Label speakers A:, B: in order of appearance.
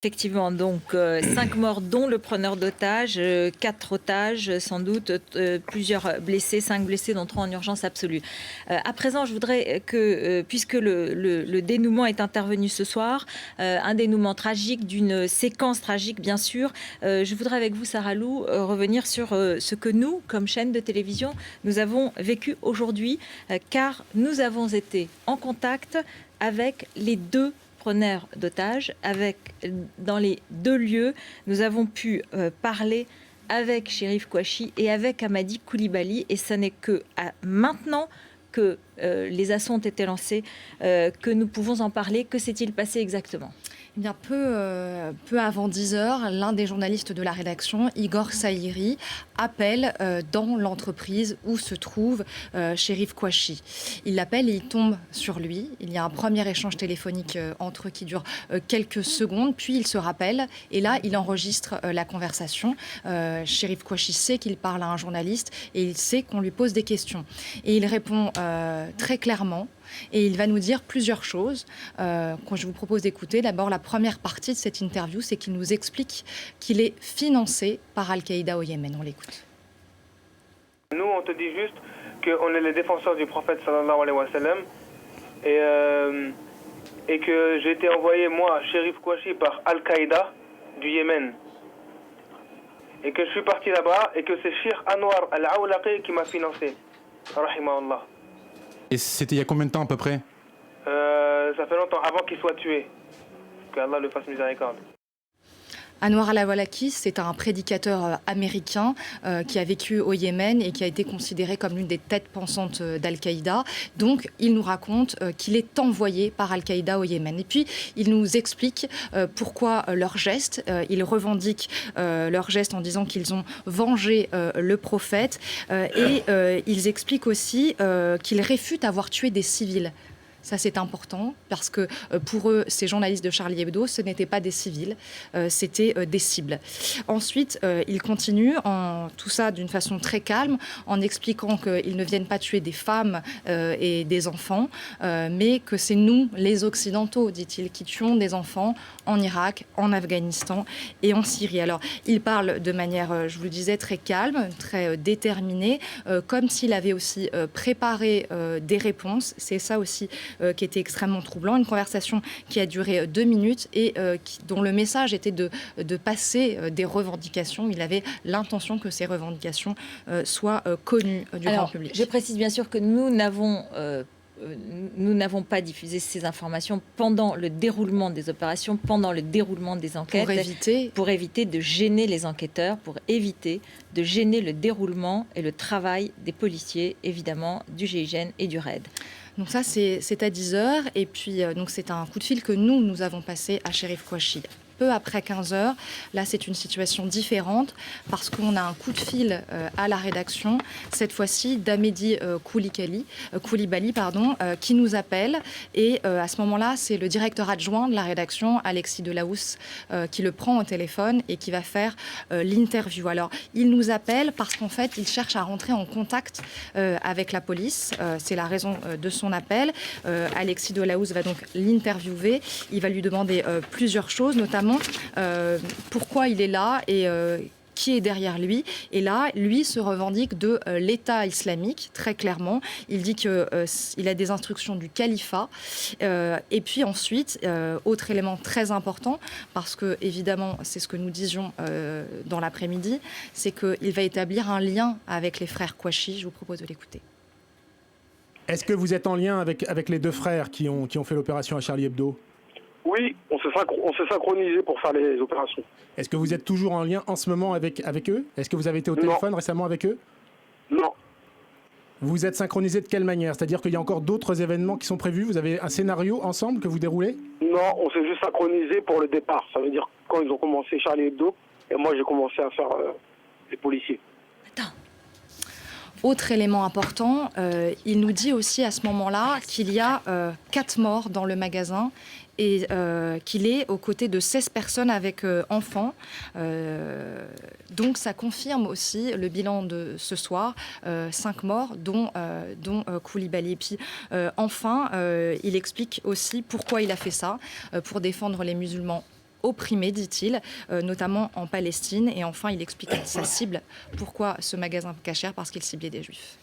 A: Effectivement, donc 5 morts, dont le preneur d'otages, 4 otages, sans doute, plusieurs blessés, 5 blessés, dont 3 en urgence absolue. À présent, je voudrais que, puisque le dénouement est intervenu ce soir, un dénouement tragique, d'une séquence tragique, bien sûr, je voudrais avec vous, Sarah Lou, revenir sur ce que nous, comme chaîne de télévision, nous avons vécu aujourd'hui, car nous avons été en contact avec les deux preneurs d'otages. Dans les deux lieux, nous avons pu parler avec Chérif Kouachi et avec Hamadi Koulibaly. Et ce n'est que maintenant que les assauts ont été lancés que nous pouvons en parler. Que s'est-il passé exactement ?
B: Eh bien, peu avant 10 heures, l'un des journalistes de la rédaction, Igor Saïri, appelle dans l'entreprise où se trouve Chérif Kouachi. Il l'appelle et il tombe sur lui. Il y a un premier échange téléphonique entre eux qui dure quelques secondes, puis il se rappelle et là, il enregistre la conversation. Chérif Kouachi sait qu'il parle à un journaliste et il sait qu'on lui pose des questions. Et il répond très clairement. Et il va nous dire plusieurs choses que je vous propose d'écouter. D'abord, la première partie de cette interview, c'est qu'il nous explique qu'il est financé par Al-Qaïda au Yémen. On l'écoute.
C: Nous, on te dit juste qu'on est les défenseurs du prophète sallallahu alayhi wa sallam et que j'ai été envoyé, moi, Chérif Kouachi, par Al-Qaïda du Yémen. Et que je suis parti là-bas et que c'est Cheikh Anwar Al-Awlaqi qui m'a financé. Rahimahullah.
D: Et c'était il y a combien de temps à peu près ?
C: Ça fait longtemps, avant qu'il soit tué. Qu'Allah le fasse miséricorde.
B: Anwar al-Awlaki, c'est un prédicateur américain qui a vécu au Yémen et qui a été considéré comme l'une des têtes pensantes d'Al-Qaïda. Donc, il nous raconte qu'il est envoyé par Al-Qaïda au Yémen. Et puis, il nous explique pourquoi leur geste. Ils revendiquent leur geste en disant qu'ils ont vengé le prophète. Et ils expliquent aussi qu'ils réfutent avoir tué des civils. Ça, c'est important parce que pour eux, ces journalistes de Charlie Hebdo, ce n'étaient pas des civils, c'était des cibles. Ensuite, ils continuent tout ça d'une façon très calme en expliquant qu'ils ne viennent pas tuer des femmes et des enfants, mais que c'est nous, les Occidentaux, dit-il, qui tuons des enfants en Irak, en Afghanistan et en Syrie. Alors, il parle de manière, je vous le disais, très calme, très déterminée, comme s'il avait aussi préparé des réponses. C'est ça aussi qui était extrêmement troublant. Une conversation qui a duré 2 minutes et dont le message était de passer des revendications. Il avait l'intention que ces revendications soient connues du grand public.
A: Je précise bien sûr que nous n'avons pas diffusé ces informations pendant le déroulement des opérations, pendant le déroulement des enquêtes. Pour éviter de gêner les enquêteurs, pour éviter de gêner le déroulement et le travail des policiers, évidemment, du GIGN et du RAID.
B: Donc ça, c'est à 10 heures. Et puis, donc c'est un coup de fil que nous avons passé à Chérif Kouachi. Peu après 15 heures, là c'est une situation différente parce qu'on a un coup de fil à la rédaction, cette fois-ci d'Hamadi Koulibaly, qui nous appelle et à ce moment-là c'est le directeur adjoint de la rédaction, Alexis Delahousse, qui le prend au téléphone et qui va faire l'interview. Alors il nous appelle parce qu'en fait il cherche à rentrer en contact avec la police, c'est la raison de son appel. Alexis Delahousse va donc l'interviewer, il va lui demander plusieurs choses, notamment pourquoi il est là et qui est derrière lui. Et là, lui se revendique de l'État islamique, très clairement. Il dit qu'il a des instructions du califat. Et puis ensuite, autre élément très important, parce que évidemment, c'est ce que nous disions dans l'après-midi, c'est qu'il va établir un lien avec les frères Kouachi. Je vous propose de l'écouter.
D: Est-ce que vous êtes en lien avec les deux frères qui ont fait l'opération à Charlie Hebdo ?
E: Oui, on s'est synchronisé pour faire les opérations.
D: Est-ce que vous êtes toujours en lien en ce moment avec eux ? Est-ce que vous avez été au téléphone récemment avec eux ?
E: Non.
D: Vous êtes synchronisé de quelle manière ? C'est-à-dire qu'il y a encore d'autres événements qui sont prévus ? Vous avez un scénario ensemble que vous déroulez ?
E: Non, on s'est juste synchronisé pour le départ. Ça veut dire quand ils ont commencé Charlie Hebdo, et moi j'ai commencé à faire les policiers.
B: Autre élément important, il nous dit aussi à ce moment-là qu'il y a 4 morts dans le magasin et qu'il est aux côtés de 16 personnes avec enfants. Donc ça confirme aussi le bilan de ce soir, 5 morts, dont Koulibaly. Et puis enfin, il explique aussi pourquoi il a fait ça, pour défendre les musulmans opprimés, dit-il, notamment en Palestine. Et enfin, il explique sa cible. Pourquoi ce magasin Kacher? Parce qu'il ciblait des juifs.